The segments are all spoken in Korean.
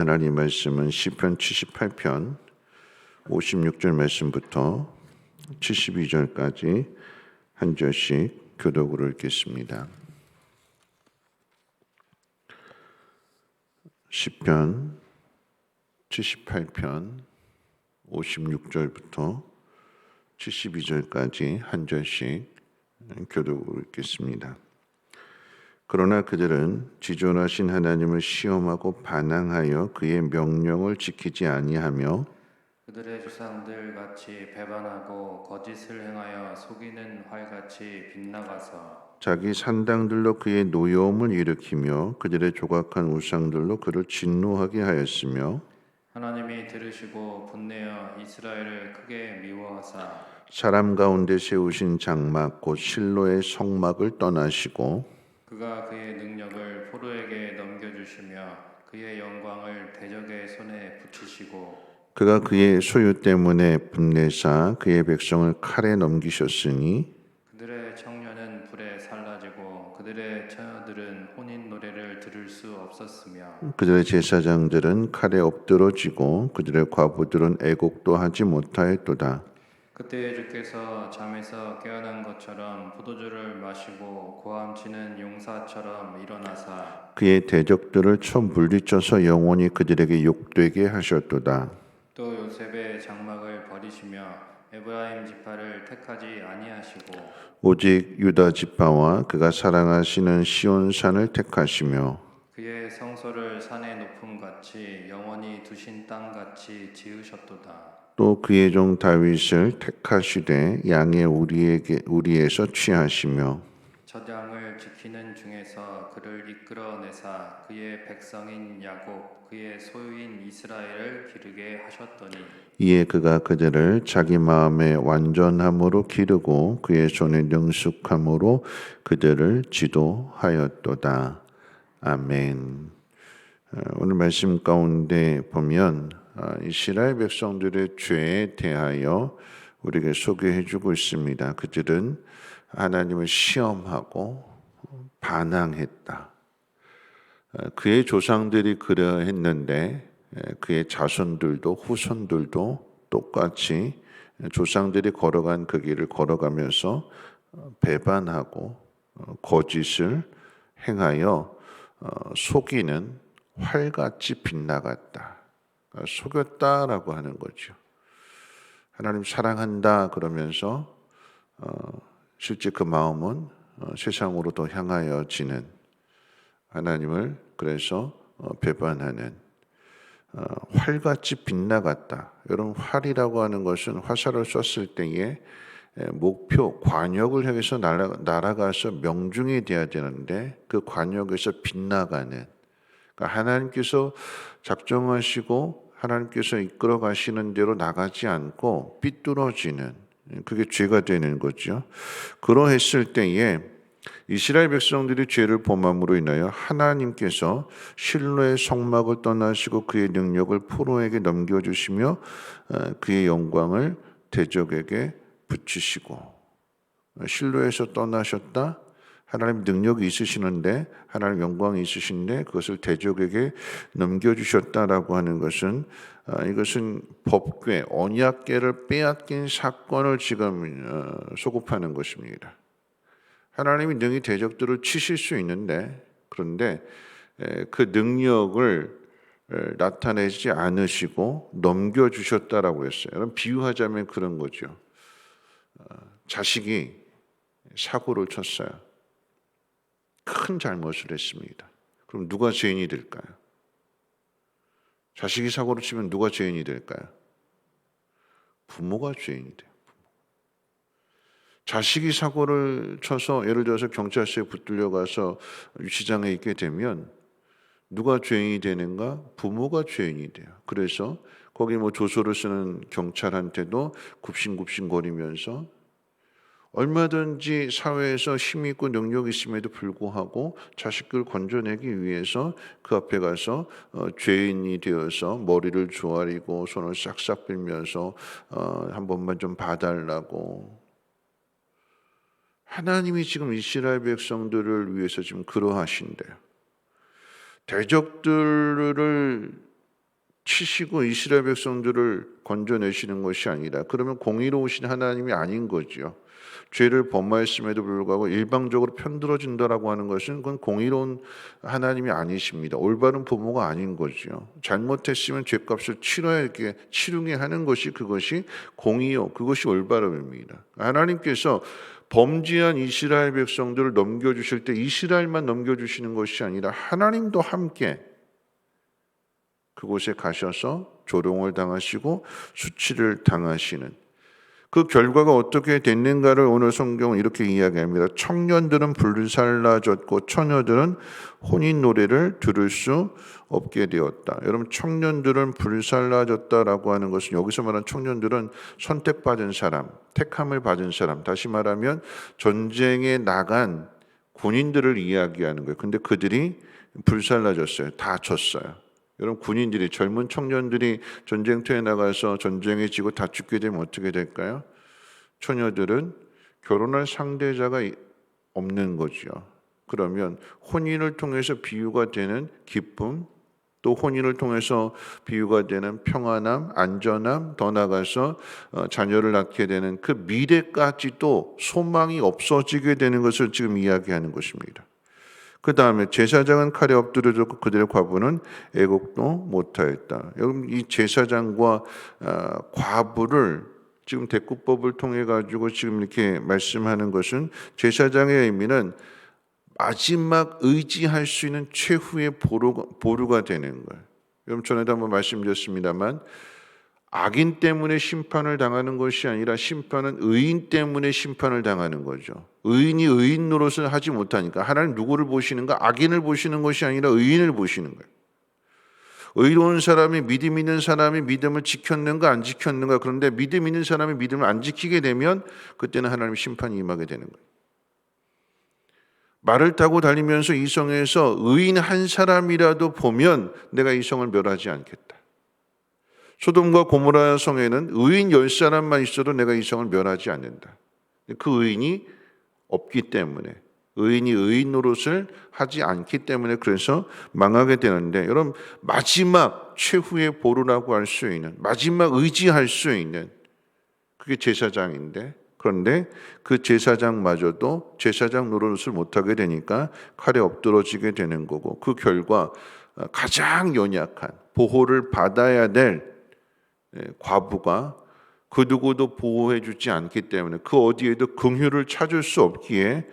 하나님 말씀은 시편 78편 56절 말씀부터 72절까지 한 절씩 교독으로 읽겠습니다. 시편 78편 56절부터 72절까지 한 절씩 교독으로 읽겠습니다. 그러나 그들은 지존하신 하나님을 시험하고 반항하여 그의 명령을 지키지 아니하며 그들의 조상들 같이 배반하고 거짓을 행하여 속이는 활같이 빗나가서 자기 산당들로 그의 노여움을 일으키며 그들의 조각한 우상들로 그를 진노하게 하였으며 하나님이 들으시고 분내어 이스라엘을 크게 미워하사 사람 가운데 세우신 장막 곧 실로의 성막을 떠나시고 그가 그의 능력을 포로에게 넘겨주시며 그의 영광을 대적의 손에 붙이시고 그가 그의 소유 때문에 분내사 그의 백성을 칼에 넘기셨으니 그들의 청년은 불에 살라지고 그들의 처녀들은 혼인 노래를 들을 수 없었으며 그들의 제사장들은 칼에 엎드러지고 그들의 과부들은 애곡도 하지 못하였도다. 그때 주께서 잠에서 깨어난 것처럼 포도주를 마시고 고함치는 용사처럼 일어나사 그의 대적들을 쳐 물리쳐서 영원히 그들에게 욕되게 하셨도다. 또 요셉의 장막을 버리시며 에브라임 지파를 택하지 아니하시고 오직 유다 지파와 그가 사랑하시는 시온산을 택하시며 그의 성소를 산의 높음 같이 영원히 두신 땅 같이 지으셨도다. 또 그의 종 다윗을 택하시되 양의 우리에서 취하시며 젖양을 지키는 중에서 그를 이끌어내사 그의 백성인 야곱 그의 소유인 이스라엘을 기르게 하셨더니 이에 그가 그들을 자기 마음의 완전함으로 기르고 그의 손의 능숙함으로 그들을 지도하였도다. 아멘. 오늘 말씀 가운데 보면 이스라엘 백성들의 죄에 대하여 우리에게 소개해 주고 있습니다. 그들은 하나님을 시험하고 반항했다. 그의 조상들이 그러했는데 그의 자손들도 후손들도 똑같이 조상들이 걸어간 그 길을 걸어가면서 배반하고 거짓을 행하여 속이는 활같이 빗나갔다. 속였다라고 하는 거죠. 하나님 사랑한다 그러면서 실제 그 마음은 세상으로 더 향하여지는 하나님을 그래서 배반하는 활같이 빗나갔다. 여러분 활이라고 하는 것은 화살을 쐈을 때에 목표 관역을 향해서 날아가서 명중이 돼야 되는데 그 관역에서 빗나가는 그러니까 하나님께서 작정하시고 하나님께서 이끌어 가시는 대로 나가지 않고 삐뚤어지는 그게 죄가 되는 거죠. 그러했을 때에 이스라엘 백성들이 죄를 범함으로 인하여 하나님께서 실로의 성막을 떠나시고 그의 능력을 포로에게 넘겨주시며 그의 영광을 대적에게 붙이시고 실로에서 떠나셨다. 하나님 능력이 있으시는데 하나님 영광이 있으신데 그것을 대적에게 넘겨주셨다라고 하는 것은 이것은 법궤 언약궤를 빼앗긴 사건을 지금 소급하는 것입니다. 하나님이 능히 대적들을 치실 수 있는데 그런데 그 능력을 나타내지 않으시고 넘겨주셨다라고 했어요. 여러분 비유하자면 그런 거죠. 자식이 사고를 쳤어요. 큰 잘못을 했습니다. 그럼 누가 죄인이 될까요? 자식이 사고를 치면 누가 죄인이 될까요? 부모가 죄인이 돼요. 자식이 사고를 쳐서 예를 들어서 경찰서에 붙들려 가서 유치장에 있게 되면 누가 죄인이 되는가? 부모가 죄인이 돼요. 그래서 거기 조소를 쓰는 경찰한테도 굽신굽신거리면서 얼마든지 사회에서 힘이 있고 능력이 있음에도 불구하고 자식을 건져내기 위해서 그 앞에 가서 죄인이 되어서 머리를 조아리고 손을 싹싹 빌면서 한 번만 좀 봐달라고. 하나님이 지금 이스라엘 백성들을 위해서 지금 그러하신대요. 대적들을 치시고 이스라엘 백성들을 건져내시는 것이 아니라, 그러면 공의로우신 하나님이 아닌 거죠. 죄를 범하였음에도 불구하고 일방적으로 편들어진다라고 하는 것은 그건 공의로운 하나님이 아니십니다. 올바른 부모가 아닌 거죠. 잘못했으면 죄값을 치르게 하는 것이, 그것이 공의요, 그것이 올바름입니다. 하나님께서 범죄한 이스라엘 백성들을 넘겨주실 때 이스라엘만 넘겨주시는 것이 아니라 하나님도 함께 그곳에 가셔서 조롱을 당하시고 수치를 당하시는, 그 결과가 어떻게 됐는가를 오늘 성경은 이렇게 이야기합니다. 청년들은 불살라졌고 처녀들은 혼인 노래를 들을 수 없게 되었다. 여러분, 청년들은 불살라졌다라고 하는 것은, 여기서 말하는 청년들은 선택받은 사람, 택함을 받은 사람, 다시 말하면 전쟁에 나간 군인들을 이야기하는 거예요. 근데 그들이 불살라졌어요. 다 졌어요. 여러분, 군인들이, 젊은 청년들이 전쟁터에 나가서 전쟁에 지고 다 죽게 되면 어떻게 될까요? 처녀들은 결혼할 상대자가 없는 거죠. 그러면 혼인을 통해서 비유가 되는 기쁨, 또 혼인을 통해서 비유가 되는 평안함, 안전함, 더 나아가서 자녀를 낳게 되는 그 미래까지도 소망이 없어지게 되는 것을 지금 이야기하는 것입니다. 그 다음에 제사장은 칼에 엎드려졌고 그들의 과부는 애곡도 못하였다. 여러분, 이 제사장과 과부를 지금 대꾸법을 통해 가지고 지금 이렇게 말씀하는 것은, 제사장의 의미는 마지막 의지할 수 있는 최후의 보루가 되는 거예요. 여러분, 전에도 한번 말씀드렸습니다만, 악인 때문에 심판을 당하는 것이 아니라 심판은 의인 때문에 심판을 당하는 거죠. 의인이 의인 노릇을 하지 못하니까 하나님 누구를 보시는가? 악인을 보시는 것이 아니라 의인을 보시는 거예요. 의로운 사람이, 믿음 있는 사람이 믿음을 지켰는가 안 지켰는가. 그런데 믿음 있는 사람이 믿음을 안 지키게 되면 그때는 하나님 심판이 임하게 되는 거예요. 말을 타고 달리면서 이 성에서 의인 한 사람이라도 보면 내가 이 성을 멸하지 않겠다. 소돔과 고모라 성에는 의인 10사람만 있어도 내가 이 성을 멸하지 않는다. 그 의인이 없기 때문에, 의인이 의인 노릇을 하지 않기 때문에 그래서 망하게 되는데, 여러분, 마지막 최후의 보루라고 할 수 있는, 마지막 의지할 수 있는 그게 제사장인데, 그런데 그 제사장마저도 제사장 노릇을 못하게 되니까 칼에 엎드러지게 되는 거고, 그 결과 가장 연약한, 보호를 받아야 될 과부가 그 누구도 보호해 주지 않기 때문에 그 어디에도 긍휼을 찾을 수 없기에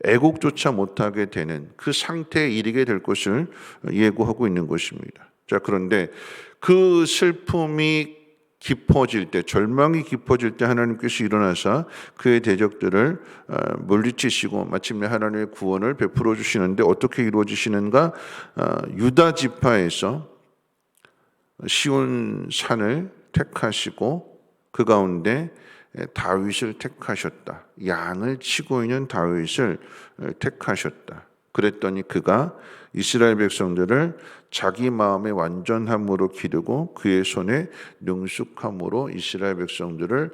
애곡조차 못하게 되는 그 상태에 이르게 될 것을 예고하고 있는 것입니다. 자, 그런데 그 슬픔이 깊어질 때, 절망이 깊어질 때 하나님께서 일어나서 그의 대적들을 물리치시고 마침내 하나님의 구원을 베풀어 주시는데, 어떻게 이루어지시는가? 유다 지파에서 시온 산을 택하시고 그 가운데 다윗을 택하셨다. 양을 치고 있는 다윗을 택하셨다. 그랬더니 그가 이스라엘 백성들을 자기 마음의 완전함으로 기르고 그의 손에 능숙함으로 이스라엘 백성들을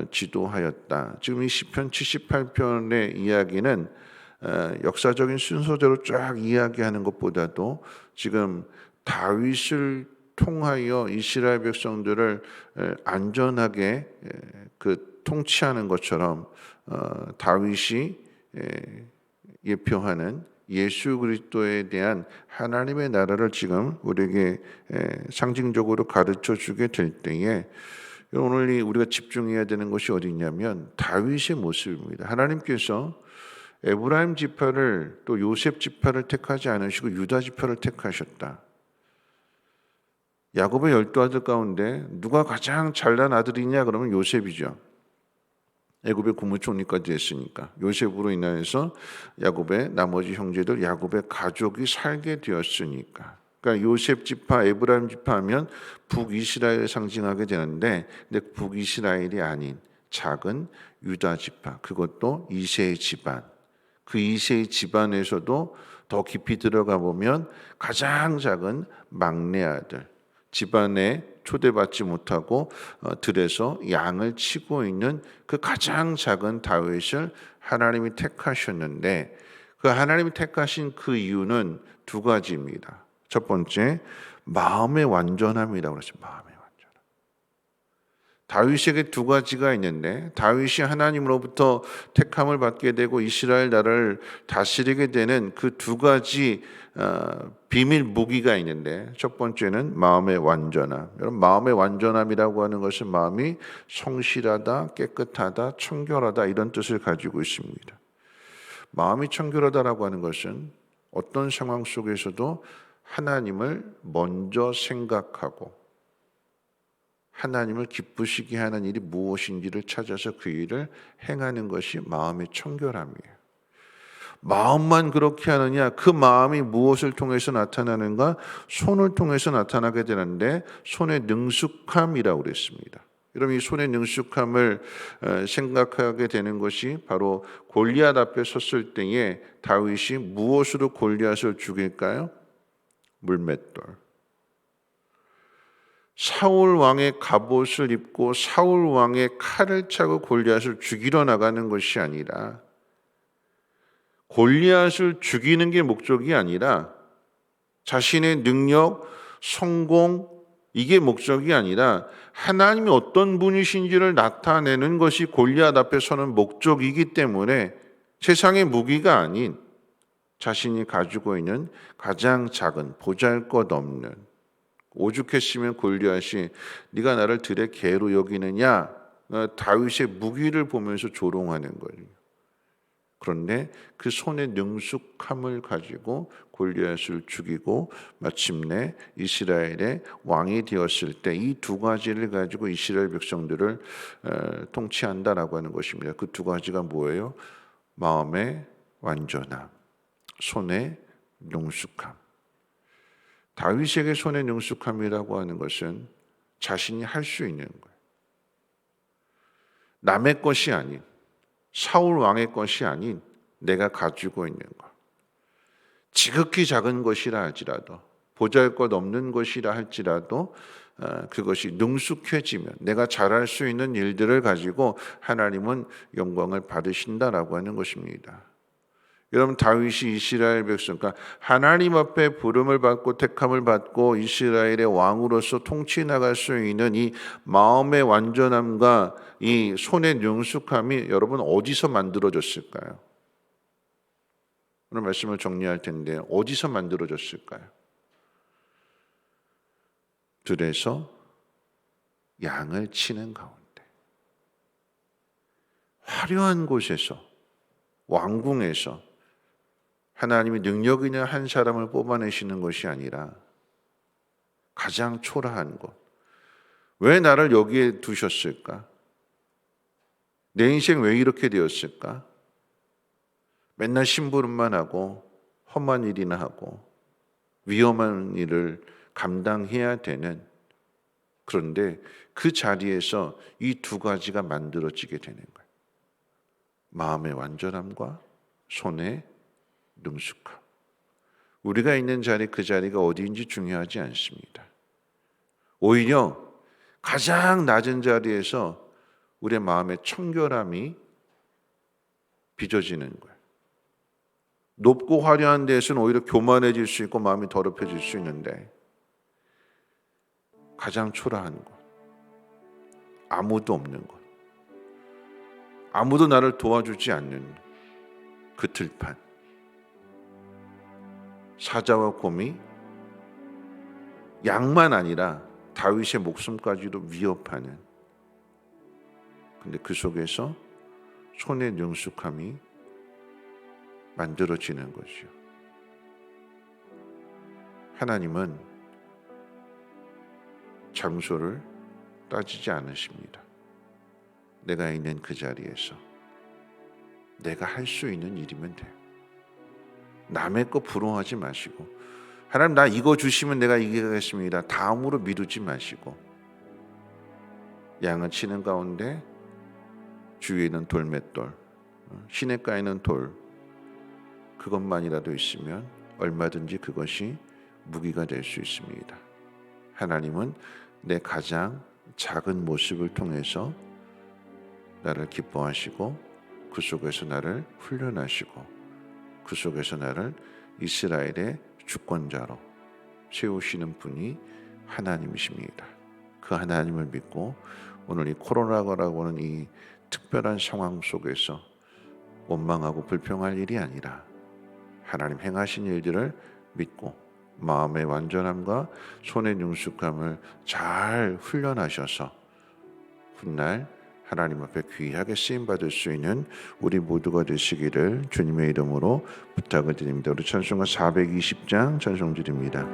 지도하였다. 지금 이 시편 78편의 이야기는 역사적인 순서대로 쫙 이야기하는 것보다도 지금 다윗을 통하여 이스라엘 백성들을 안전하게 그 통치하는 것처럼 다윗이 예표하는 예수 그리스도에 대한 하나님의 나라를 지금 우리에게 상징적으로 가르쳐 주게 될 때에, 오늘 우리가 집중해야 되는 것이 어디 있냐면 다윗의 모습입니다. 하나님께서 에브라임 지파를, 또 요셉 지파를 택하지 않으시고 유다 지파를 택하셨다. 야곱의 12아들 가운데 누가 가장 잘난 아들이냐 그러면 요셉이죠. 애굽의 국무총리까지 했으니까 요셉으로 인하여서 야곱의 나머지 형제들, 야곱의 가족이 살게 되었으니까. 그러니까 요셉 지파, 에브라임 지파 하면 북이스라엘을 상징하게 되는데, 근데 북이스라엘이 아닌 작은 유다 지파, 그것도 이새의 집안. 그 이새의 집안에서도 더 깊이 들어가 보면 가장 작은 막내 아들, 집안에 초대받지 못하고 들에서 양을 치고 있는 그 가장 작은 다윗을 하나님이 택하셨는데, 그 하나님이 택하신 그 이유는 두 가지입니다. 첫 번째, 마음의 완전함이라고 그랬어요. 마음의 완전함. 다윗에게 두 가지가 있는데 다윗이 하나님으로부터 택함을 받게 되고 이스라엘 나라를 다스리게 되는 그 두 가지 비밀 무기가 있는데 첫 번째는 마음의 완전함. 여러분, 마음의 완전함이라고 하는 것은 마음이 성실하다, 깨끗하다, 청결하다 이런 뜻을 가지고 있습니다. 마음이 청결하다라고 하는 것은 어떤 상황 속에서도 하나님을 먼저 생각하고 하나님을 기쁘시게 하는 일이 무엇인지를 찾아서 그 일을 행하는 것이 마음의 청결함이에요. 마음만 그렇게 하느냐? 그 마음이 무엇을 통해서 나타나는가? 손을 통해서 나타나게 되는데 손의 능숙함이라고 그랬습니다. 여러분, 이 손의 능숙함을 생각하게 되는 것이 바로 골리앗 앞에 섰을 때에 다윗이 무엇으로 골리앗을 죽일까요? 물맷돌. 사울 왕의 갑옷을 입고 사울 왕의 칼을 차고 골리앗을 죽이러 나가는 것이 아니라 골리앗을 죽이는 게 목적이 아니라 자신의 능력, 성공 이게 목적이 아니라 하나님이 어떤 분이신지를 나타내는 것이 골리앗 앞에 서는 목적이기 때문에 세상의 무기가 아닌 자신이 가지고 있는 가장 작은 보잘것없는 오죽했으면 골리앗이 네가 나를 들의 개로 여기느냐 다윗의 무기를 보면서 조롱하는 거예요. 그런데 그 손의 능숙함을 가지고 골리앗을 죽이고 마침내 이스라엘의 왕이 되었을 때 이 두 가지를 가지고 이스라엘 백성들을 통치한다라고 하는 것입니다. 그 두 가지가 뭐예요? 마음의 완전함, 손의 능숙함. 다윗에게 손의 능숙함이라고 하는 것은 자신이 할 수 있는 거예요. 남의 것이 아닌 사울 왕의 것이 아닌 내가 가지고 있는 것. 지극히 작은 것이라 할지라도 보잘것없는 것이라 할지라도 그것이 능숙해지면 내가 잘할 수 있는 일들을 가지고 하나님은 영광을 받으신다라고 하는 것입니다. 여러분, 다윗이 이스라엘 백성, 그러니까 하나님 앞에 부름을 받고 택함을 받고 이스라엘의 왕으로서 통치 나갈 수 있는 이 마음의 완전함과 이 손의 능숙함이 여러분 어디서 만들어졌을까요? 오늘 말씀을 정리할 텐데 어디서 만들어졌을까요? 들에서 양을 치는 가운데 화려한 곳에서 왕궁에서 하나님이 능력 있는 한 사람을 뽑아내시는 것이 아니라 가장 초라한 곳. 왜 나를 여기에 두셨을까? 내 인생 왜 이렇게 되었을까? 맨날 심부름만 하고 험한 일이나 하고 위험한 일을 감당해야 되는, 그런데 그 자리에서 이 두 가지가 만들어지게 되는 거예요. 마음의 완전함과 손의 능숙함. 우리가 있는 자리, 그 자리가 어디인지 중요하지 않습니다. 오히려 가장 낮은 자리에서 우리의 마음의 청결함이 빚어지는 거예요. 높고 화려한 데서는 오히려 교만해질 수 있고 마음이 더럽혀질 수 있는데 가장 초라한 곳, 아무도 없는 곳, 아무도 나를 도와주지 않는 그 들판, 사자와 곰이 양만 아니라 다윗의 목숨까지도 위협하는, 근데 그 속에서 손의 능숙함이 만들어지는 것이요. 하나님은 장소를 따지지 않으십니다. 내가 있는 그 자리에서 내가 할 수 있는 일이면 돼요. 남의 거 부러워하지 마시고, 하나님 나 이거 주시면 내가 이기겠습니다. 다음으로 미루지 마시고, 양을 치는 가운데 주위에는 돌맷돌, 시냇가에는 돌, 그것만이라도 있으면 얼마든지 그것이 무기가 될 수 있습니다. 하나님은 내 가장 작은 모습을 통해서 나를 기뻐하시고 그 속에서 나를 훈련하시고 그 속에서 나를 이스라엘의 주권자로, 세우시는 분이 하나님이십니다. 그 하나님을 믿고 오늘 이 코로나라고 하는 이 특별한 상황 속에서 원망하고 불평할 일이 아니라 하나님 행하신 일들을 믿고 마음의 완전함과 손의 능숙함을 잘 훈련하셔서 훗날 하나님 앞에 귀하게 쓰임받을 수 있는 우리 모두가 되시기를 주님의 이름으로 부탁을 드립니다. 우리 찬송가 420장 찬송 드립니다.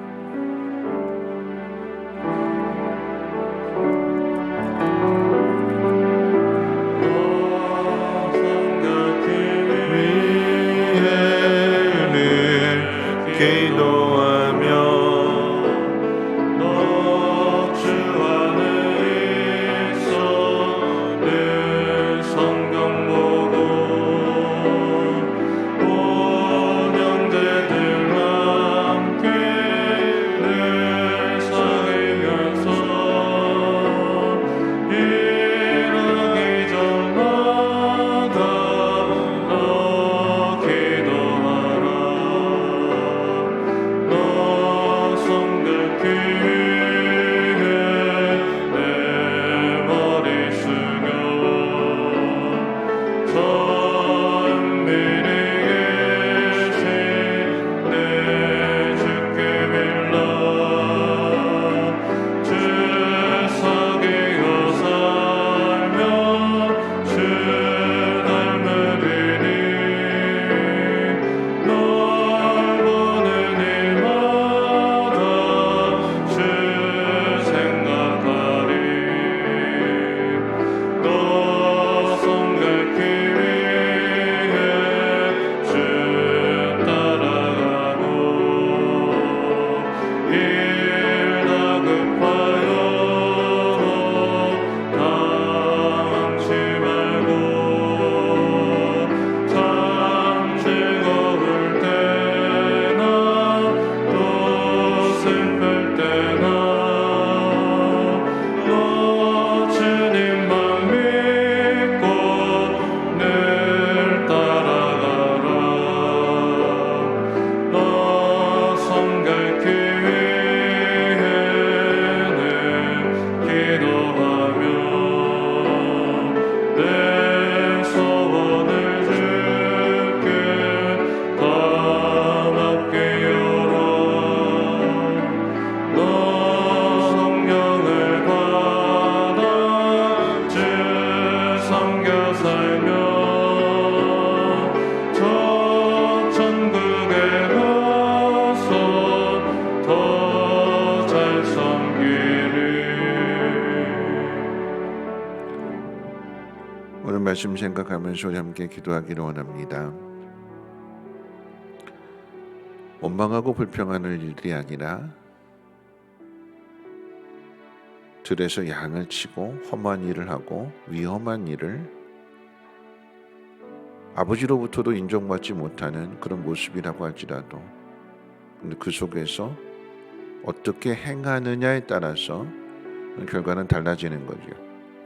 오늘 말씀 생각하면서 우리 함께 기도하기를 원합니다. 원망하고 불평하는 일이 아니라 들에서 양을 치고 험한 일을 하고 위험한 일을 아버지로부터도 인정받지 못하는 그런 모습이라고 할지라도 근데 그 속에서 어떻게 행하느냐에 따라서 결과는 달라지는 거죠.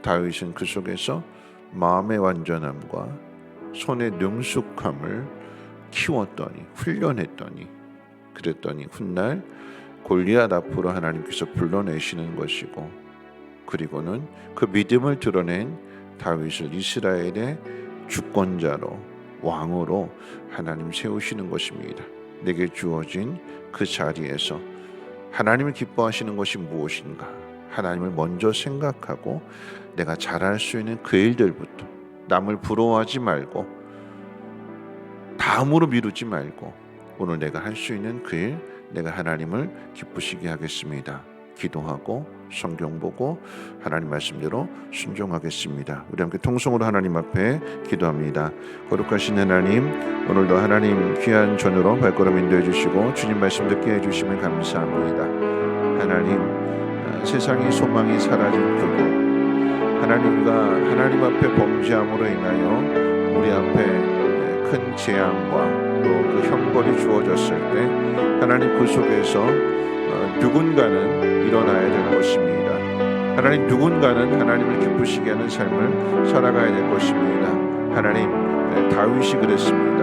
다윗은 그 속에서 마음의 완전함과 손의 능숙함을 키웠더니 훈련했더니 그랬더니 훗날 골리앗 앞으로 하나님께서 불러내시는 것이고 그리고는 그 믿음을 드러낸 다윗을 이스라엘의 주권자로 왕으로 하나님 세우시는 것입니다. 내게 주어진 그 자리에서 하나님을 기뻐하시는 것이 무엇인가 하나님을 먼저 생각하고 내가 잘할 수 있는 그 일들부터 남을 부러워하지 말고 다음으로 미루지 말고 오늘 내가 할 수 있는 그 일 내가 하나님을 기쁘시게 하겠습니다. 기도하고 성경 보고 하나님 말씀대로 순종하겠습니다. 우리 함께 통성으로 하나님 앞에 기도합니다. 거룩하신 하나님, 오늘도 하나님 귀한 전으로 발걸음 인도해 주시고 주님 말씀 듣게 해주시면 감사합니다. 하나님, 세상의 소망이 사라질 그곳 하나님과 하나님 앞에 범죄함으로 인하여 우리 앞에 큰 재앙과 또 그 형벌이 주어졌을 때 하나님 그 속에서 누군가는 일어나야 될 것입니다. 하나님 누군가는 하나님을 기쁘시게 하는 삶을 살아가야 될 것입니다. 하나님 다윗이 그랬습니다.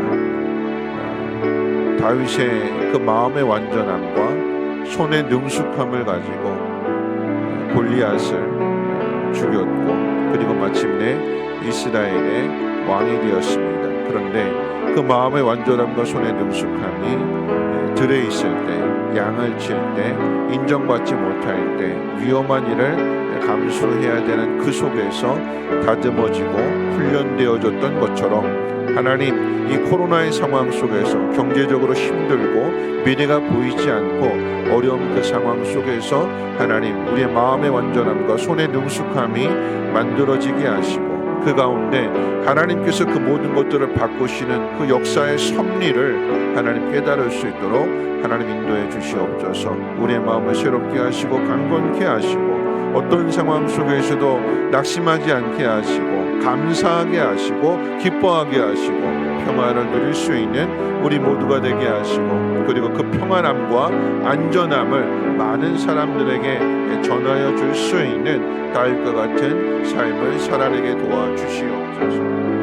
다윗의 그 마음의 완전함과 손의 능숙함을 가지고 골리앗을 죽였고 그리고 마침내 이스라엘의 왕이 되었습니다. 그런데 그 마음의 완전함과 손의 능숙함이 들에 있을 때, 양을 칠 때, 인정받지 못할 때, 위험한 일을 감수해야 되는 그 속에서 다듬어지고 훈련되어졌던 것처럼 하나님, 이 코로나의 상황 속에서 경제적으로 힘들고 미래가 보이지 않고 어려운 그 상황 속에서 하나님, 우리의 마음의 완전함과 손의 능숙함이 만들어지게 하시고 그 가운데 하나님께서 그 모든 것들을 바꾸시는 그 역사의 섭리를 하나님 깨달을 수 있도록 하나님 인도해 주시옵소서. 우리의 마음을 새롭게 하시고 강건케 하시고 어떤 상황 속에서도 낙심하지 않게 하시고 감사하게 하시고 기뻐하게 하시고 평안을 누릴 수 있는 우리 모두가 되게 하시고 그리고 그 평안함과 안전함을 많은 사람들에게 전하여 줄 수 있는 다윗과 같은 삶을 살아내게 도와주시옵소서.